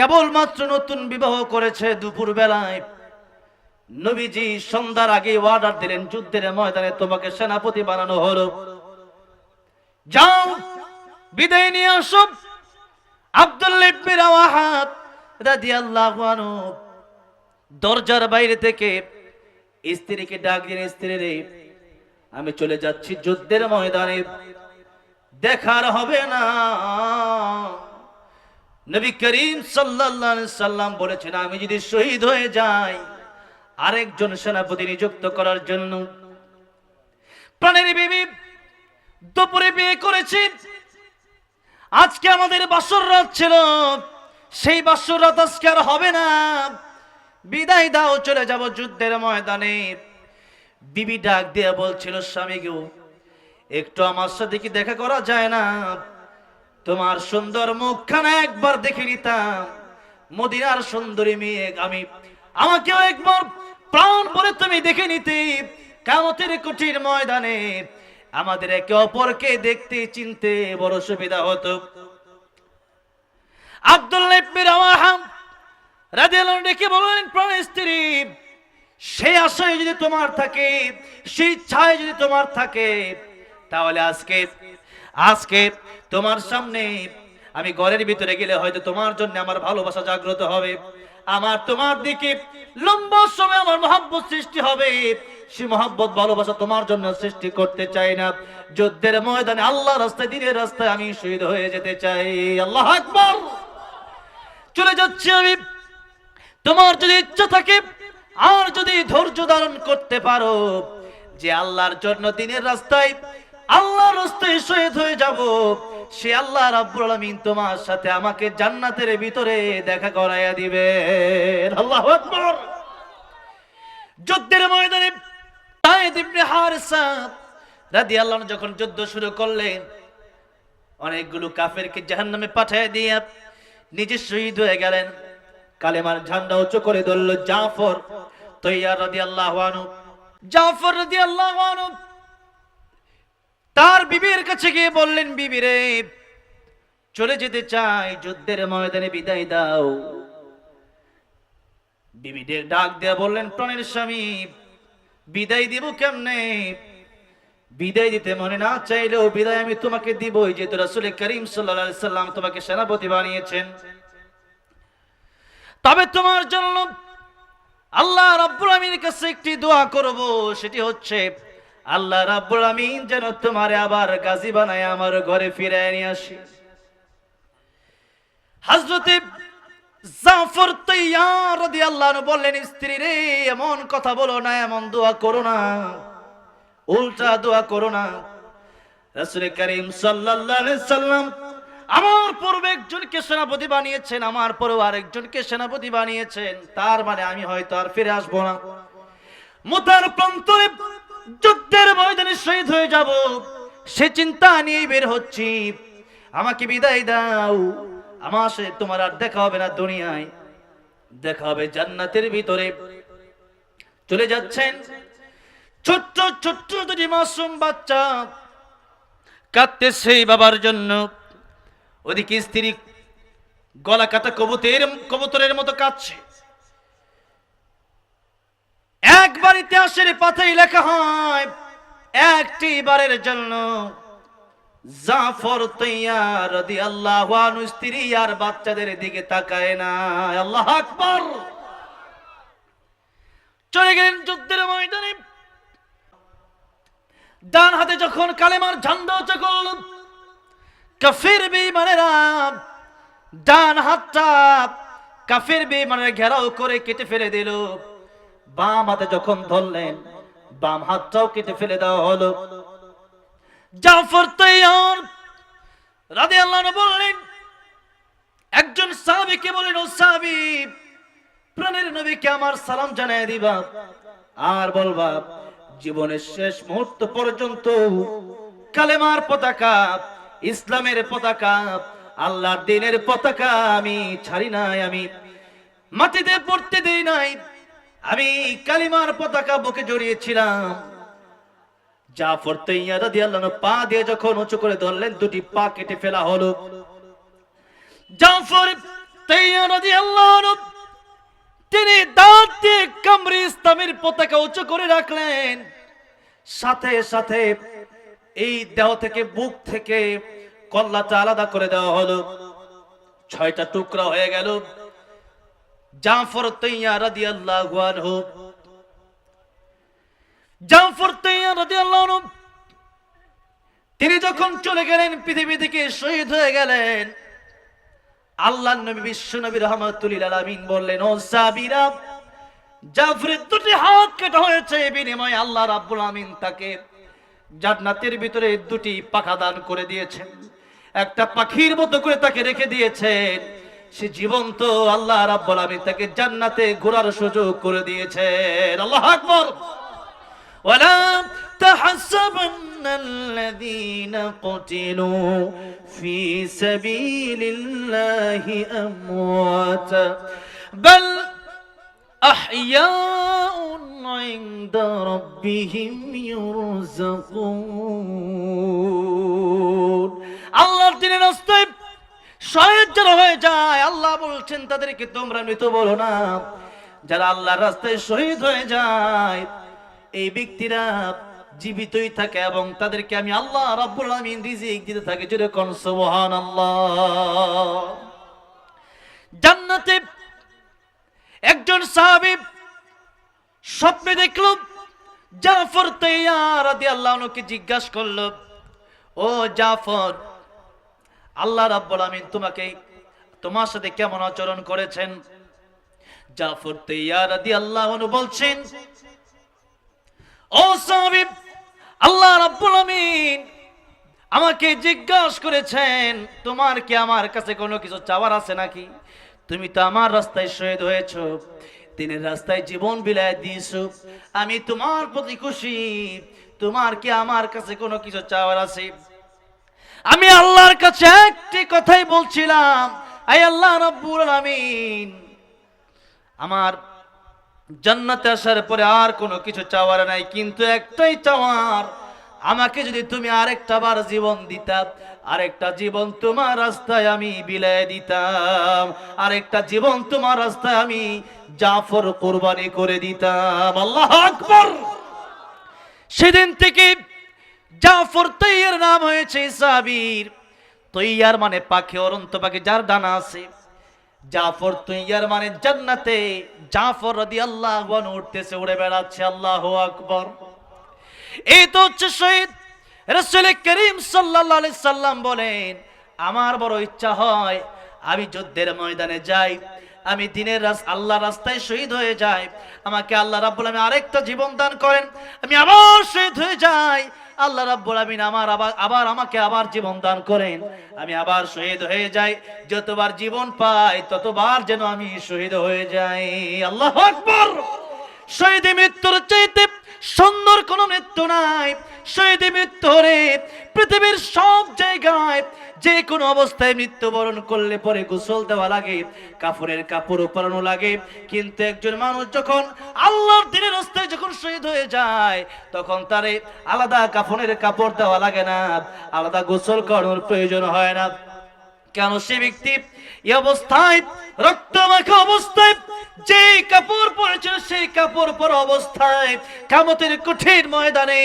কেবলমাত্র নতুন বিবাহ করেছে, দুপুর বেলায় নবীজি সন্ধ্যার আগে অর্ডার দিলেন, যুদ্ধের ময়দানে তোমাকে সেনাপতি বানানো হলো, যাও বিদায় নিয়ে আসো। আব্দুল্লাহ ইবনে রাওয়াহা রাদিয়াল্লাহু আনহু দরজার বাইরে থেকে স্ত্রীকে ডাক দিলেন, স্ত্রী রে, আমি চলে যাচ্ছি যুদ্ধের ময়দানে, দেখার হবে না। নবী করিম সাল্লাল্লাহু আলাইহি সাল্লাম বলেছেন, আমি যদি শহীদ হয়ে যাই আরেকজন সেনাপতি নিযুক্ত করার জন্য। প্রাণের বিবি দুপুরে বিয়ে করেছি, আজকে আমাদের বাসর রাত ছিল, সেই বাসর রাত আজকে আর হবে না, বিদায় দাও, চলে যাব যুদ্ধের ময়দানে। বিবি ডাক দিয়ে বলছিল, স্বামী গো, একটু আমার সাথে কি দেখা করা যায় না? তোমার সুন্দর মুখখানা একবার দেখে নিতাম, মদিনার সুন্দরী মেয়ে আমি, আমাকেও একবার প্রাণ ভরে তুমি দেখে নিতে, কিয়ামতের কঠিন ময়দানে আমাদের একে অপরকে দেখতে চিনতে বড় সুবিধা হতো। আব্দুল্লাহ ইবনে রাওয়াহা রাদিয়াল্লাহু আনহু ডেকে বললেন, প্রাণের স্ত্রী, সেই আশায় যদি তোমার থাকে, সেই ইচ্ছায় যদি তোমার থাকে, তাহলে আজকে তোমার সামনে আমি ঘরের ভিতরে গেলে হয়তো তোমার জন্য আমার ভালোবাসা জাগ্রত হবে, আমার তোমার দিকে লম্বা সময় আমার মহব্বত সৃষ্টি হবে। সে মহব্বত ভালোবাসা তোমার জন্য সৃষ্টি করতে চাই না, যুদ্ধের ময়দানে আল্লাহর রাস্তায়, দ্বীনের রাস্তায় আমি শহীদ হয়ে যেতে চাই। আল্লাহু আকবার। চলে যাচ্ছি আমি, তোমার যদি ইচ্ছা থাকে আর যদি ধৈর্য ধারণ করতে পারো যে আল্লাহর জন্য দ্বীনের রাস্তায়, আল্লাহর রাস্তায় শহীদ হয়ে যাব, সে আল্লাহ রাব্বুল আলামিন তোমার সাথে আমাকে জান্নাতের ভিতরে দেখা করাইয়া দিবে। আল্লাহু আকবার। যুদ্ধের ময়দানে যায়েদ ইবনে হারিসা রাদিয়াল্লাহু আনহু যখন যুদ্ধ শুরু করলেন, অনেকগুলো কাফেরকে জাহান্নামে পাঠিয়ে দিয়ে নিজে শহীদ হয়ে গেলেন। কালেমার ঝান্ডা উঁচু করে ধরল জাফর তাইয়ার রাদিয়াল্লাহু আনহু। জাফর রাদিয়াল্লাহু আনহু তার বিবির কাছে গিয়ে বললেন, বিবি রে, চলে যেতে চাই, যুদ্ধের ময়দানে বিদায় দাও। বিবিদের ডাক দিয়ে বললেন, প্রাণের স্বামী, বিদায় দিব কেমনে? বিদায় দিতে মনে না চাইলেও বিদায় আমি তোমাকে দিবই, যেহেতু রাসূল করিম সাল্লাল্লাহু আলাইহি সাল্লাম তোমাকে সেনাপতি বানিয়েছেন। তবে তোমার জন্য আল্লাহ রাব্বুল আমিনের কাছে একটি দোয়া করব, সেটি হচ্ছে আল্লাহ রাব্বুল আমিন যেন তোমারে আবার গাজী বানায় আমার ঘরে ফিরিয়ে নিয়ে আসে। হযরতে জাফর তাইয়ার রাদিয়াল্লাহু আনহু বললেন, স্ত্রী রে, এমন কথা বলো না, এমন দোয়া করো না, উল্টা দোয়া করো না। রাসূল করিম সাল্লাল্লাহু আলাইহি সাল্লাম আমার পূর্বে একজনকে সেনাপতি বানিয়েছেন, আমার পরেও আরেকজনকে সেনাপতি বানিয়েছেন, তার মানে আমি হয়তো আর ফিরে আসবো না, মুতার প্রান্তরে যুদ্ধের ময়দানে শহীদ হয়ে যাব, সে চিন্তা নিয়ে বের হচ্ছি। আমাকে বিদায় দাও, আমার সাথে তোমার আর দেখা হবে না দুনিয়ায়, দেখা হবে জান্নাতের ভিতরে। চলে যাচ্ছেন। ছোট্ট ছোট্ট দুটি মাসুম বাচ্চা কাঁদতেছে বাবার জন্য, ওদিকে স্ত্রী গলা কাটা কবুতরের মতো কাঁদছে। একবার ইতিহাসের পাতায় লেখা হয়, একটি বারের জন্য জাফর তাইয়ার রাদিয়াল্লাহু আনহু স্ত্রী আর বাচ্চাদের দিকে তাকায় না। আল্লাহু আকবার। চলে গেলেন যুদ্ধের ময়দানে। ডান হাতে যখন কালেমার ঝান্ডা উঁচু করল, কাফির বেঈমানেরা ডান হাতটা কাফির বেঈমানের ঘেরাও করে কেটে ফেলে দিল। বাম হাতে যখন ধরলেন, বাম হাতটাও কেটে ফেলে দেওয়া হলো। জাফর তাইয়ার রাদিয়াল্লাহু আনহু বললেন, একজন সাহাবীকে বলেন, ও সাহাবী, প্রাণের নবীকে আমার সালাম জানায় দিবা, আর বলবা জীবনের শেষ মুহূর্ত পর্যন্ত কালেমার পতাকা, ইসলামের পতাকা, আল্লাহর দ্বীনের পতাকা আমি ছাড়ি নাই, আমি মাটিতে পড়তে দেই নাই, আমি কালিমার পতাকা বুকে জড়িয়েছিলাম। জাফর তাইয়ার রাদিয়াল্লাহু আনহু পা দিয়ে যখন উঁচু করে ধরলেন, দুটি পা কেটে ফেলা হলো। জাফর তাইয়্যা রাদিয়াল্লাহু আনহু তিনি দাঁত দিয়ে কামরে ইসলামের পতাকা উঁচু করে রাখলেন। সাথে সাথে এই দেহ থেকে, বুক থেকে কল্লাটা আলাদা করে দেওয়া হলো, 6টা টুকরা হয়ে গেল। জাফর তাইয়্যা রাদিয়াল্লাহু আনহু, জাফর তাইয়্যা রাদিয়াল্লাহু আনহু তিনি যখন চলে গেলেন, পৃথিবী থেকে শহীদ হয়ে গেলেন, আল্লাহর নবী বিশ্ব নবী রাহমাতুল লিল আলামিন বললেন, ও সাহাবীরা, জাফরের দুটি হাত কাটা হয়েছে, বিনিময়ে আল্লাহ রাব্বুল আমিন তাকে জান্নাতের ভিতরে 2টি পাখা দান করে দিয়েছেন, একটা পাখির মতো করে তাকে রেখে দিয়েছেন। সে জীবন্ত, আল্লাহ রাব্বুল আমিন তাকে জান্নাতে ঘোরার সুযোগ করে দিয়েছেন। আল্লাহু আকবার। ওয়ালা তাহসাবান্নাল্লাযীনা কুতিলু ফি সাবিলিল্লাহি আমওয়াতা বাল আহইয়াউন ইনদা রাব্বিহিম ইউরযাকুন। আল্লাহর দ্বীনের রাস্তায় শহীদ যারা হয়ে যায়, আল্লাহ বলছেন তাদেরকে তোমরা মৃত বলো না। যারা আল্লাহর রাস্তায় শহীদ হয়ে যায়, এই ব্যক্তিরা জীবিতই থাকে এবং তাদেরকে আমি আল্লাহ রাব্বুল আমিন রিজিক দিতে থাকি। জোরে কোন সুবহানাল্লাহ। জান্নাতে একজন সাহাবী স্বপ্নে দেখল, জাফর তাইয়্যা রাদিয়াল্লাহু আনহুকে জিজ্ঞাসা করলো, ও জাফর, আল্লাহ রাব্বুল আমিন তোমার সাথে কেমন আচরণ করেছেন? জাফর তাইয়্যা রাদিয়াল্লাহু আনহু বলছেন, ও সাহাবী, আল্লাহ রাব্বুল আমিন আমাকে জিজ্ঞাসা করেছেন, তোমার কি আমার কাছে কোনো কিছু চাওয়ার আছে নাকি? তুমি তো আমার রাস্তায় শহীদ হয়েছো, দিনের রাস্তায় জীবন বিলায় দিয়েছো, আমি তোমার প্রতি খুশি। তোমার কি আমার কাছে কোনো কিছু চাওয়ার আছে? আমি আল্লাহর কাছে একটি কথাই বলছিলাম, আয় আল্লাহ রাব্বুল আমিন, আমার জান্নাতে আসার পরে আর কোনো কিছু চাওয়ার নাই, কিন্তু একটাই চাওয়ার, আমাকে যদি তুমি আরেকটা বার জীবন দিতা, আরেকটা জীবন তোমার রাস্তায় আমি বিলায় দিতাম, আরেকটা জীবন তোমার রাস্তায় আমি জাফর কুরবানি করে দিতাম। আল্লাহু আকবার। সেদিন থেকে জাফর তাইয়্যার নাম হয়েছে সাহাবীর। তাইয়্যার মানে পাখি, অরন্ত পাখি যার ডানা আছে। জাফর তাইয়্যার মানে জান্নাতে জাফর রাদিয়াল্লাহু আনহু উঠতেছে, উড়ে বেড়াচ্ছে। আল্লাহু আকবার। এই তো হচ্ছে শহীদ। রাসূল করিম সাল্লাল্লাহু আলাইহি সাল্লাম বলেন, আমার বড় ইচ্ছা হয় আমি যুদ্ধের ময়দানে যাই, আমি দিনের আল্লাহর রাস্তায় শহীদ হয়ে যাই, আমাকে আল্লাহ রাব্বুল আমিন আরেকটা জীবন দান করেন, আমি আবার শহীদ হয়ে যাই, আল্লাহ রাব্বুল আমিন আমাকে আবার জীবন দান করেন, আমি আবার শহীদ হয়ে যাই। যতবার জীবন পাই ততবার যেন আমি শহীদ হয়ে যাই। আল্লাহু আকবার। শহীদ মৃত্যুর চাইতে সুন্দর কোন মৃত্যু নাই। শহীদ মৃত্যুরে পৃথিবীর সব জায়গায় যে কোনো অবস্থায় মৃত্যুবরণ করলে পরে গোসল দেওয়া লাগে, কাফনের কাপড় পরানো লাগে, কিন্তু একজন মানুষ যখন আল্লাহর দ্বীনের রাস্তায় যখন শহীদ হয়ে যায়, তখন তারে আলাদা কাফনের কাপড় দেওয়া লাগে না, আলাদা গোসল করানোর প্রয়োজন হয় না। কেন? সে ব্যক্তি এই অবস্থায়, রক্তমাখা অবস্থায় যে কাপড় পরেছিল, সেই কাপড় পরা অবস্থায় কিয়ামতের কঠিন ময়দানে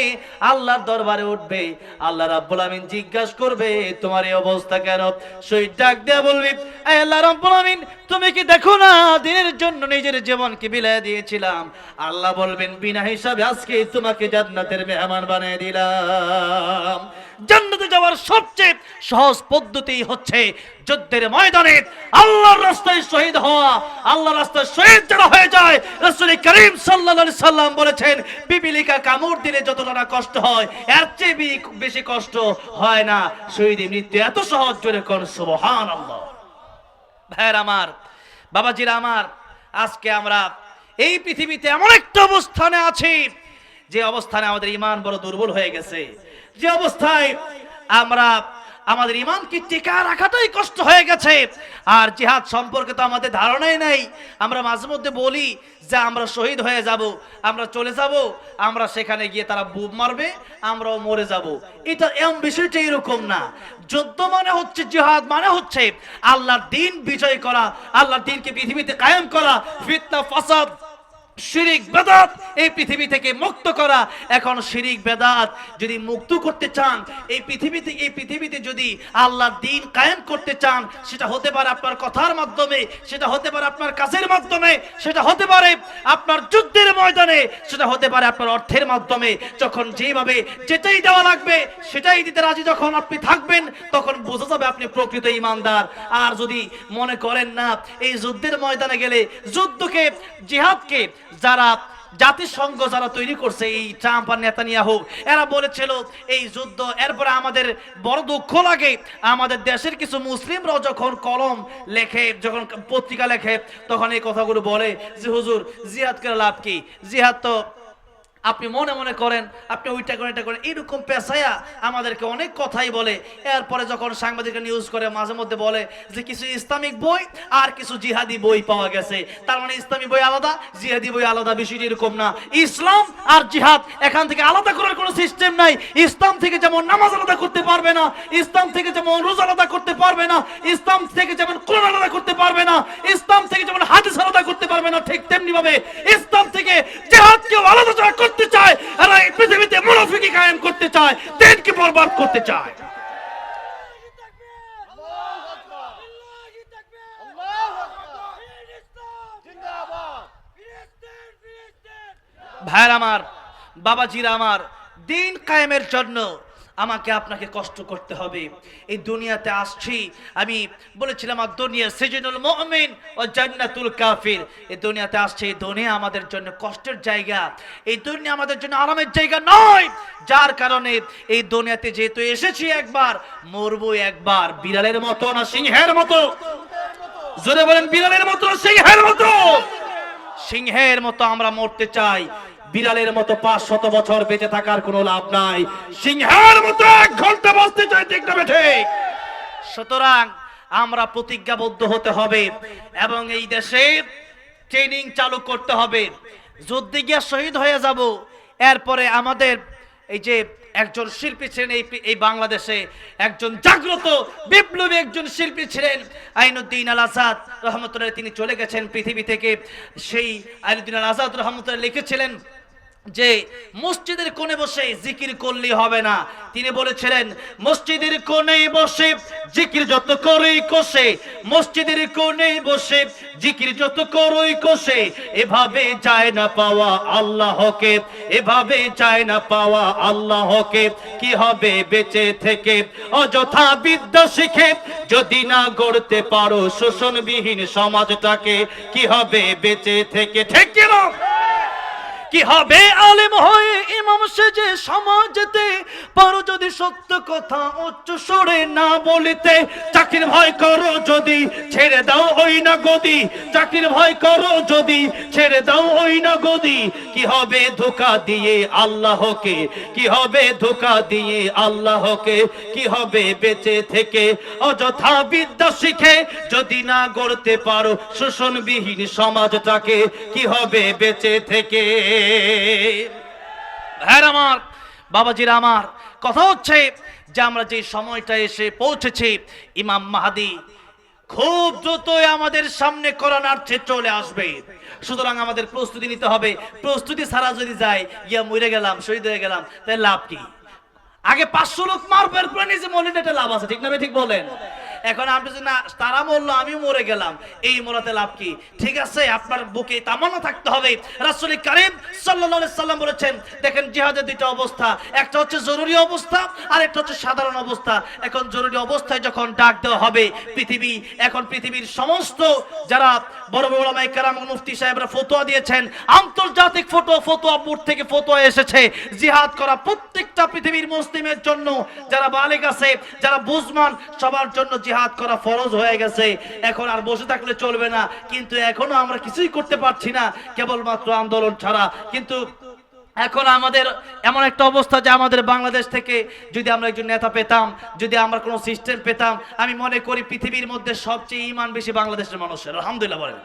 আল্লাহর দরবারে উঠবে। আল্লাহ রাব্বুল আমিন জিজ্ঞাসা করবে, তোমার এই অবস্থা কেন? শহীদ ডাক দেয়া বলবি, আয় আল্লাহ রাব্বুল আমিন, তুমি কি দেখো না দিনের জন্য নিজের জীবনকে বিলায় দিয়েছিলাম। আল্লাহ বলবেন, বিনা হিসাবে আজকে তোমাকে জান্নাতের মেহমান বানিয়ে দিলাম। জান্নাতে যাওয়ার সবচেয়ে সহজ পদ্ধতি হচ্ছে যুদ্ধের ময়দানে আল্লাহর রাস্তায় শহীদ হওয়া। আল্লাহর রাস্তায় শহীদ যারা হয়ে যায়, রাসূল করিম সাল্লাল্লাহু আলাইহি সাল্লাম বলেছেন, পিপিলিকা কামড় দিলে যতটা না কষ্ট হয়, এর চেয়ে বেশি কষ্ট হয় না। শহীদের মৃত্যু এত সহজ। জোরে কোন সুবহানাল্লাহ। ভাইরা আমার, বাবাজিরা আমার, আজকে আমরা এই পৃথিবীতে এমন একটা অবস্থানে আছি যে অবস্থানে আমাদের ঈমান বড় দুর্বল হয়ে গেছে, যে অবস্থায় আমরা আমাদের ইমানকে টিকা রাখাটাই কষ্ট হয়ে গেছে। আর জিহাদ সম্পর্কে তো আমাদের ধারণাই নাই। আমরা মাঝে মধ্যে বলি যে আমরা শহীদ হয়ে যাব, আমরা চলে যাব, আমরা সেখানে গিয়ে তারা বুম মারবে, আমরাও মরে যাব। এটা এমন বিষয়টা এরকম না। যুদ্ধ মানে হচ্ছে, জিহাদ মানে হচ্ছে আল্লাহর দ্বীন বিজয় করা, আল্লাহর দ্বীনকে পৃথিবীতে কায়েম করা, ফিতনা ফাসাদ শিরিক বেদাত এই পৃথিবী থেকে মুক্ত করা। এখন শিরিক বেদাত যদি মুক্ত করতে চান, এই পৃথিবীতে যদি আল্লাহর দ্বীন কায়েম করতে চান, সেটা হতে পারে আপনার কথার মাধ্যমে, সেটা হতে পারে আপনার কাজের মাধ্যমে, সেটা হতে পারে আপনার যুদ্ধের ময়দানে, সেটা হতে পারে আপনার অর্থের মাধ্যমে। যখন যেভাবে যেটাই দেওয়া লাগবে সেটাই দিতে রাজি যখন আপনি থাকবেন, তখন বোঝা যাবে আপনি প্রকৃত ঈমানদার। আর যদি মনে করেন না, এই যুদ্ধের ময়দানে গেলে যুদ্ধকে, জিহাদকে যারা জাতিসংঘ যারা তৈরি করছে, এই ট্রাম্প আর নেতানিয়াহু, এরা বলেছিল এই যুদ্ধ। এরপরে আমাদের বড় দুঃখ লাগে, আমাদের দেশের কিছু মুসলিমরাও যখন কলম লেখে, যখন পত্রিকা লেখে, তখন এই কথাগুলো বলে যে হুজুর জিহাদ করে লাভ কি, জিহাদ তো আপনি মনে মনে করেন, আপনি ওইটা করেন, এটা করেন, এরকম পেশায়া আমাদেরকে অনেক কথাই বলে। এরপরে যখন সাংবাদিকরা নিউজ করে, মাঝে মধ্যে বলে যে কিছু ইসলামিক বই আর কিছু জিহাদি বই পাওয়া গেছে, তার মানে ইসলামিক বই আলাদা, জিহাদি বই আলাদা। বিষয়টি এরকম না। ইসলাম আর জিহাদ এখান থেকে আলাদা করার কোনো সিস্টেম নাই। ইসলাম থেকে যেমন নামাজ আলাদা করতে পারবে না, ইসলাম থেকে যেমন রোজা আলাদা করতে পারবে না, ইসলাম থেকে যেমন কোরআন আলাদা করতে পারবে না, ইসলাম থেকে যেমন হাদিস আলাদা করতে পারবে না, ঠিক তেমনি ভাবে ইসলাম থেকে জিহাদকেও আলাদা করতে চায়। আর এই পৃথিবীতে মুনাফিকি কায়েম করতে চায়, দ্বীনকে বরবাদ করতে চায়। ভাইরা আমার, বাবাজিরা আমার, দ্বীন কায়েমের জন্য আমাকে আপনাকে কষ্ট করতে হবে। এই দুনিয়াতে আসছি, আমি বলেছিলাম আর দুনিয়া সিজনুল মুমিন ও জান্নাতুল কাফির। এই দুনিয়াতে আসছে, এই দুনিয়া আমাদের জন্য কষ্টের জায়গা, এই দুনিয়া আমাদের জন্য আরামের জায়গা নয়। যার কারণে এই দুনিয়াতে যেহেতু এসেছি একবার, মরবো একবার। বিড়ালের মতো না সিংহের মতো? জোরে বলেন, বিড়ালের মতো না সিংহের মতো? সিংহের মতো আমরা মরতে চাই। বিড়ালের মতো 500 বছর বেঁচে থাকার কোনো লাভ নাই। সিংহের মতো 1 ঘন্টা বাঁচতে চাই, ঠিক না ঠিক? সুতরাং আমরা প্রতিজ্ঞাবদ্ধ হতে হবে এবং এই দেশে ট্রেনিং চালু করতে হবে। যুদ্ধে গিয়ে শহীদ হয়ে যাব। এরপরে আমাদের এই যে একজন শিল্পী ছিলেন এই বাংলাদেশে, একজন জাগ্রত বিপ্লবী একজন শিল্পী ছিলেন আইনুদ্দিন আল আজাদ রহমতুল্লাহ। তিনি চলে গেছেন পৃথিবী থেকে। সেই আইনুদ্দিন আল আজাদ রহমতুল্লাহ লিখেছিলেন যে মসজিদের কোণে বসে জিকির করলে হবে না। তিনি বলেছিলেন, মসজিদের কোণে বসে জিকির যত করই কোষে, মসজিদের কোণে বসে জিকির যত করই কোষে, এভাবে যায় না পাওয়া আল্লাহকে, এভাবে যায় না পাওয়া আল্লাহকে। কি হবে বেঁচে থেকে অযথা বিদ্যা শিখে, যদি না গড়তে পারো শোষণবিহীন সমাজটাকে? কি হবে বেঁচে থেকে, ঠিক কি না? কি হবে আলেম হয়ে ইমাম সেজে সমাজেতে, পারো যদি সত্য কথা উচ্চ স্বরে না বলিতে? চাকরির ভয় করো যদি ছেড়ে দাও ওই না গদি, চাকরির ভয় করো যদি ছেড়ে দাও ওই না গদি। কি হবে ধোঁকা দিয়ে আল্লাহকে, কি হবে ধোঁকা দিয়ে আল্লাহকে? কি হবে বেঁচে থেকে অযথা বিদ্যা শিখে, যদি না গড়তে পারো শোষণবিহীন সমাজটাকে? কি হবে বেঁচে থেকে? ভাইরা আমার, বাবাজিরা আমার, কথা হচ্ছে যে আমরা যে সময়টা এসে পৌঁছেছি, ইমাম মাহদী খুব দ্রুতই আমাদের সামনে করোনার্থে চলে আসবে। সুতরাং আমাদের প্রস্তুতি নিতে হবে। প্রস্তুতি ছাড়া যদি যাই, গিয়া মরে গেলাম, শহীদ হয়ে গেলাম, তাহলে লাভ কি? আগে 500 লোক মারবে, এরপরে নিজে মরলে এটা লাভ আছে, ঠিক না? ঠিক বলেন। এখন আপনি যদি না, তারা মরলো আমিও মরে গেলাম, এই মরাতে লাভ কি? ঠিক আছে, আপনার বুকে তামান্না থাকতে হবে। রাসূল কারীম সাল্লাল্লাহু আলাইহি সাল্লাম বলেছেন, দেখেন জিহাদের 2টা অবস্থা, একটা হচ্ছে জরুরি অবস্থা আর একটা হচ্ছে সাধারণ অবস্থা। এখন জরুরি অবস্থায় যখন ডাক দেওয়া হবে, এখন পৃথিবীর সমস্ত যারা বড় বড় ওলামায়ে কেরাম মুফতি সাহেবরা ফতোয়া দিয়েছেন, আন্তর্জাতিক ফতোয়া বোর্ড থেকে ফতোয়া এসেছে, জিহাদ করা প্রত্যেকটা পৃথিবীর মুসলিমের জন্য, যারা বালেগ আছে, যারা বুঝমান, সবার জন্য জিহাদ করা ফরজ হয়ে গেছে। এখন আর বসে থাকলে চলবে না, কিন্তু এখনো আমরা কিছুই করতে পারছি না, কেবলমাত্র আন্দোলন ছাড়া। কিন্তু এখন আমাদের এমন একটা অবস্থা যে আমাদের বাংলাদেশ থেকে যদি আমরা একজন নেতা পেতাম, যদি আমরা কোনো সিস্টেম পেতাম, আমি মনে করি পৃথিবীর মধ্যে সবচেয়ে ঈমান বেশি বাংলাদেশের মানুষের, আলহামদুলিল্লাহ বলেন।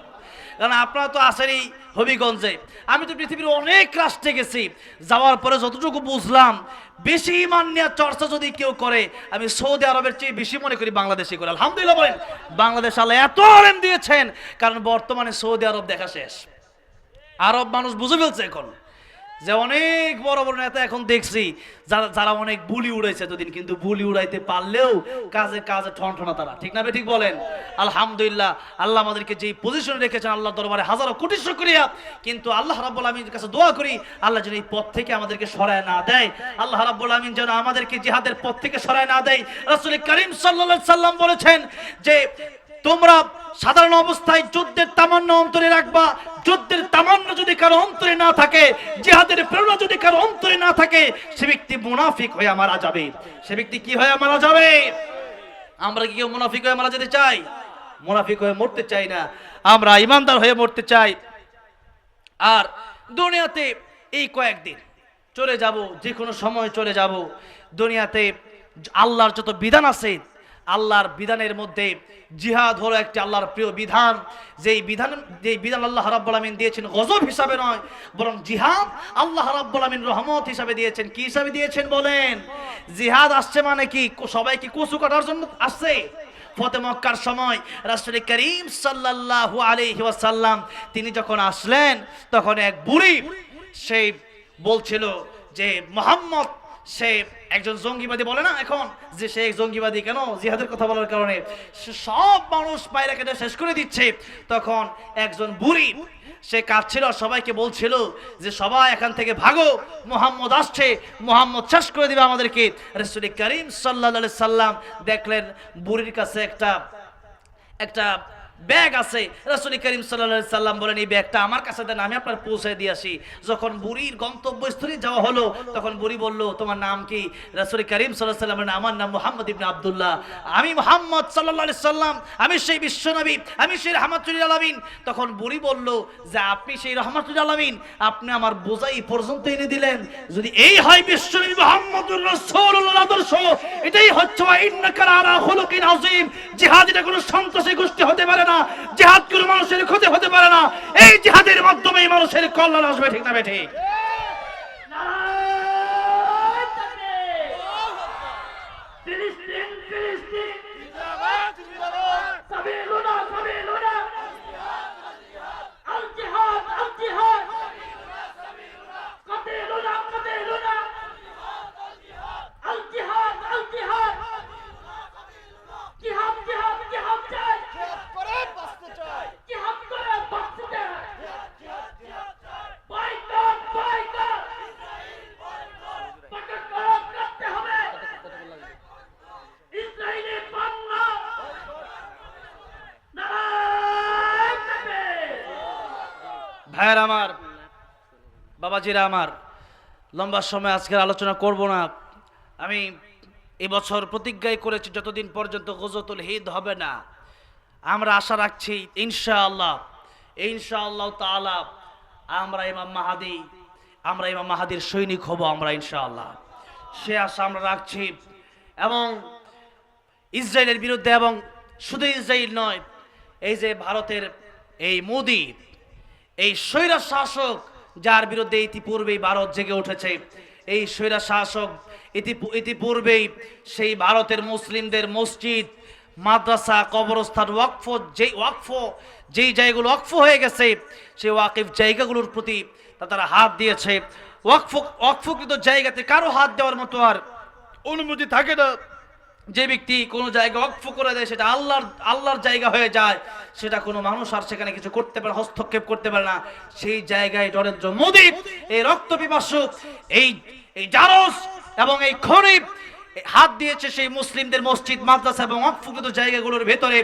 কারণ আপনারা তো আসেনই হবিগঞ্জে, আমি তো পৃথিবীর অনেক রাষ্ট্রে গেছি, যাওয়ার পরে যতটুকু বুঝলাম বেশি ঈমান নিয়ে চর্চা যদি কেউ করে, আমি সৌদি আরবের চেয়ে বেশি মনে করি বাংলাদেশে করে, আলহামদুলিল্লাহ বলেন। বাংলাদেশ আল্লাহ এত আলেম দিয়েছেন, কারণ বর্তমানে সৌদি আরব দেখা শেষ, আরব মানুষ বুঝে ফেলছে এখন যে অনেক বড় বড় নেতা এখন দেখছি যারা অনেক বুলি উড়াইছে দুদিন, কিন্তু বুলি উড়াইতে পারলেও কাজে কাজে ঠনঠনা তারা, ঠিক না ঠিক বলেন। আলহামদুলিল্লাহ, আল্লাহ আমাদেরকে যেই পজিশনে রেখেছেন আল্লাহ দরবারে হাজারো কোটি শুকরিয়া, কিন্তু আল্লাহ রাব্বুল আমিনের কাছে দোয়া করি আল্লাহ যেন এই পথ থেকে আমাদেরকে সরায় না দেয়, আল্লাহ রাব্বুল আমিন যেন আমাদেরকে জিহাদের পথ থেকে সরায় না দেয়। রাসূল করিম সাল্লাল্লাহু আলাইহি সাল্লাম বলেছেন যে তোমরা সাধারণ অবস্থায় যুদ্ধের তামান্না অন্তরে রাখবা, যুদ্ধের তামান্না যদি কারো অন্তরে না থাকে, জিহাদের প্রেরণা যদি কারো অন্তরে না থাকে, সে ব্যক্তি মুনাফিক হয়ে মারা যাবে। সে ব্যক্তি কি হয়ে মারা যাবে? আমরা কি কেউ মুনাফিক হয়ে মারা যেতে চাই? মুনাফিক হয়ে মরতে চাই না, আমরা ইমানদার হয়ে মরতে চাই। আর দুনিয়াতে এই কয়েকদিন চলে যাব, যে কোনো সময় চলে যাব। দুনিয়াতে আল্লাহর যত বিধান আছে, আল্লাহর বিধানের মধ্যে জিহাদ হলো একটি আল্লাহর প্রিয় বিধান। যেই বিধান আল্লাহ রাব্বুল আমিন দিয়েছেন গজব হিসাবে নয়, বরং জিহাদ আল্লাহ রাব্বুল আমিন রহমত হিসাবে দিয়েছেন। কি হিসাবে দিয়েছেন বলেন? জিহাদ আসছে মানে কি সবাই কি কচু কাটার জন্য আসছে? ফতে মক্কার সময় রাসূল করিম সাল্লাল্লাহু আলাইহি ওয়াসাল্লাম তিনি যখন আসলেন, তখন এক বুড়ি সে বলছিল যে মুহাম্মদ সে একজন জঙ্গিবাদী, বলে না এখন যে সে এক জঙ্গিবাদী, কেন? জিহাদের কথা বলার কারণে সব মানুষ পায়রা কেটে শেষ করে দিচ্ছে। তখন একজন বুড়ি সে কাঁদছিল, সবাইকে বলছিল যে সবাই এখান থেকে ভাগো, মুহাম্মদ আসছে, মুহাম্মদ শেষ করে দিবে আমাদেরকে। রাসূল করিম সাল্লাল্লাহু আলাইহি সাল্লাম দেখলেন বুড়ির কাছে একটা ব্যাগ আছে। রাসূল করিম সাল্লাল্লাহু আলাইহি সাল্লাম বলেন এই ব্যাগটা আমার কাছে দেন, আমি আপনার পৌঁছে দিয়ে আসি। যখন বুড়ির গন্তব্যস্থলে যাওয়া হলো, তখন বুড়ি বলল তোমার নাম কি? রাসূল করিম সাল্লাল্লাহু আলাইহি সাল্লাম বলেন আমার নাম মুহাম্মদ ইবনে আব্দুল্লাহ, আমি মুহাম্মদ সাল্লাল্লাহু আলাইহি সাল্লাম, আমি সেই বিশ্বনবী, আমি সেই রাহমাতুল লিল আলামিন। তখন বুড়ি বলল যে আপনি সেই রাহমাতুল লিল আলামিন, আপনি আমার বোঝাই পর্যন্ত এনে দিলেন। যদি এই হয় বিশ্বনবী মুহাম্মদুর রাসূলুল্লাহর আদর্শ, এটাই হচ্ছে ইন্নাকা আলা খুলুকিন আযীম। জিহাদ এটা কোনো সন্ত্রাসী গোষ্ঠী হতে পারে না, জিহাদ কোনো মানুষের ক্ষতি হতে পারে না, এই জিহাদের মাধ্যমে মানুষের কল্যাণ আসবে, ঠিক না ঠিক? ভাইয়ের আমার, বাবাজিরা আমার, লম্বা সময় আজকের আলোচনা করব না। আমি এবছর প্রতিজ্ঞাই করেছি যতদিন পর্যন্ত গজওয়াতুল হিন্দ হবে না, আমরা আশা রাখছি ইনশাআল্লাহ তাআলা আমরা ইমাম মাহাদির সৈনিক হব, আমরা ইনশাআল্লাহ সে আশা আমরা রাখছি। এবং ইসরায়েলের বিরুদ্ধে, এবং শুধু ইসরায়েল নয়, এই যে ভারতের এই মোদি, এই স্বৈরা শাসক যার বিরুদ্ধে ইতিপূর্বেই ভারত জেগে উঠেছে, এই স্বৈরা শাসক ইতিপূর্বেই সেই ভারতের মুসলিমদের মসজিদ, মাদ্রাসা, কবরস্থান, যেই জায়গাগুলো ওয়াকফ হয়ে গেছে, সেই ওয়াকিফ জায়গাগুলোর প্রতি তারা হাত দিয়েছে। ওয়াকফকৃত জায়গাতে কারো হাত দেওয়ার মতো আর অনুমতি থাকে না। যে ব্যক্তি কোনো জায়গা ওয়াকফ করে দেয় সেটা আল্লাহর জায়গা হয়ে যায়, সেটা কোনো মানুষ আর সেখানে কিছু করতে পারে, হস্তক্ষেপ করতে পারে না। সেই জায়গায় নরেন্দ্র মোদী এই রক্ত পিপাসু এই জারজ এবং এই খরিফ হাত দিয়েছে সেই মুসলিমদের মসজিদ, মাদ্রাসা এবং ওয়াকফকৃত জায়গাগুলোর ভেতরে।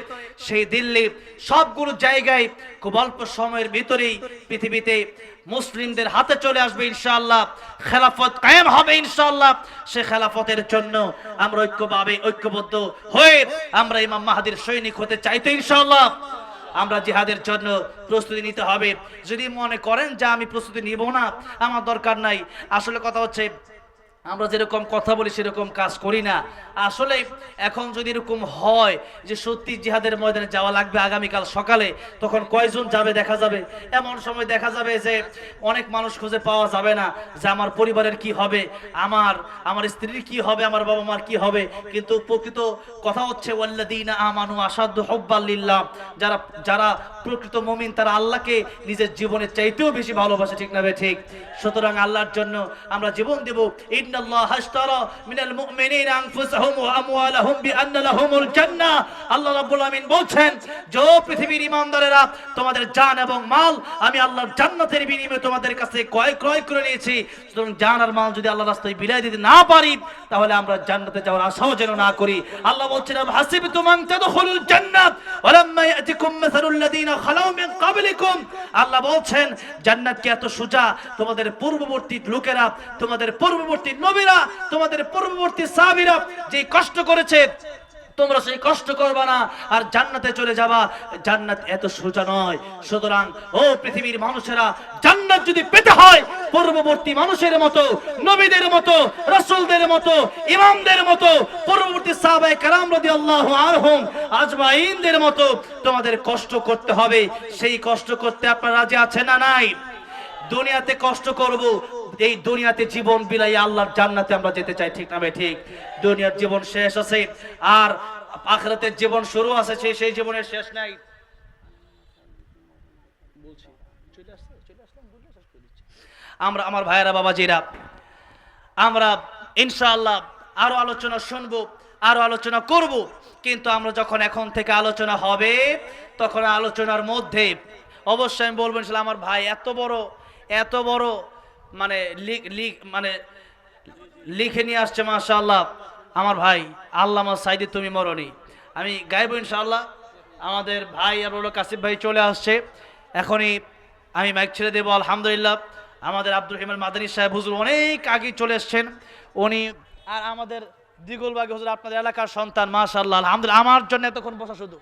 সেই দিল্লি সবগুলো জায়গায় খুব অল্প সময়ের ভিতরেই পৃথিবীতে মুসলিমদের হাতে চলে আসবে ইনশাআল্লাহ, খেলাফত কায়েম হবে ইনশাআল্লাহ। সে খেলাফতের জন্য আমরা ঐক্যবদ্ধ হয়ে আমরা ইমাম মাহাদির সৈনিক হতে চাই তো ইনশাআল্লাহ। আমরা জিহাদের জন্য প্রস্তুতি নিতে হবে। যদি মনে করেন যে আমি প্রস্তুতি নিব না, আমার দরকার নাই, আসলে কথা হচ্ছে আমরা যেরকম কথা বলি সেরকম কাজ করি না। আসলে এখন যদি এরকম হয় যে সত্যি জিহাদের ময়দানে যাওয়া লাগবে আগামীকাল সকালে, তখন কয়জন যাবে দেখা যাবে। এমন সময় দেখা যাবে যে অনেক মানুষ খুঁজে পাওয়া যাবে না, যে আমার পরিবারের কি হবে, আমার স্ত্রীর কি হবে, আমার বাবা মার কি হবে। কিন্তু প্রকৃত কথা হচ্ছে ওয়াল্লাযীনা আমানু আশাদ্দু হুব্বাল লিল্লাহ, যারা প্রকৃত মুমিন তারা আল্লাহকে নিজের জীবনের চাইতেও বেশি ভালোবাসে, ঠিক না ঠিক? সুতরাং আল্লাহর জন্য আমরা জীবন দেব। ইন্নাল্লাহা আশতারা মিনাল মুমিনিনা আনফুসাহুম ওয়া আমওয়ালাহুম বিআন্না লাহুমুল জান্নাহ। আল্লাহ রাব্বুল আমিন বলছেন, যে পৃথিবীর ঈমানদারেরা, তোমাদের জান এবং মাল আমি আল্লাহর জান্নাতের বিনিময়ে তোমাদের কাছে ক্রয় করে নিয়েছি। সুতরাং জান আর মাল যদি আল্লাহর রাস্তায় বিলায় দিতে না পারি, তাহলে আমরা জান্নাতে যাওয়ার আশাও যেন না করি। আল্লাহ বলছেন, হাসিবতুম আন তাদখুলুল জান্নাত ওয়া লাম্মা ইয়াতিকুম মাসালুল লাযীনা খালাউ মিন ক্বাবলিকুম। আল্লাহ বলছেন, জান্নাত কি এত সোজা? তোমাদের পূর্ববর্তী লোকেরা, তোমাদের পূর্ববর্তী নবীরা, তোমাদের পূর্ববর্তী সাহাবীরা যে কষ্ট করেছে, তোমরা সেই কষ্ট করবা না আর জান্নাতে চলে যাবা। জান্নাত এত সোজা নয়। সুতরাং ও পৃথিবীর মানুষেরা, জান্নাত যদি পেতে হয় পূর্ববর্তী মানুষের মতো, নবীদের মতো, রাসূলদের মতো, ইমামদের মতো, পূর্ববর্তী সাহাবায়ে কেরাম রাদিয়াল্লাহু আনহুম আজমাইনদের মতো তোমাদের কষ্ট করতে হবে। সেই কষ্ট করতে আপনারা রাজি আছেন না নাই? দুনিয়াতে কষ্ট করব, এই দুনিয়াতে জীবন বিলাই আল্লাহর জান্নাতে আমরা যেতে চাই, ঠিক না ঠিক? দুনিয়ার জীবন শেষ আছে আর আখিরাতের জীবন শুরু আছে, সেই জীবনের শেষ নাই। আমরা আমার ভাইয়েরা বাবাজিরা, আমরা ইনশাআল্লাহ আরো আলোচনা শুনবো, আরো আলোচনা করব। কিন্তু আমরা যখন এখন থেকে আলোচনা হবে, তখন আলোচনার মধ্যে অবশ্যই আমি বলবো ইনশাআল্লাহ, আমার ভাই এত বড় মানে লিখে নিয়ে আসছে মাশাআল্লাহ আমার ভাই আল্লামা সাইদি তুমি মরণি। আমি গাইব ইনশাআল্লাহ। আমাদের ভাই আর কাসিফ ভাই চলে আসছে, এখনই আমি মাইক ছেড়ে দেবো। আলহামদুলিল্লাহ, আমাদের আব্দুর রহিমান মাদানী সাহেব হুজুর অনেক আগে চলে এসছেন উনি, আর আমাদের দিগুল বাগী হুজুর আপনাদের এলাকার সন্তান মাশাআল্লাহ। আলহামদুলিল্লাহ, আমার জন্য এতক্ষণ বসা শুধু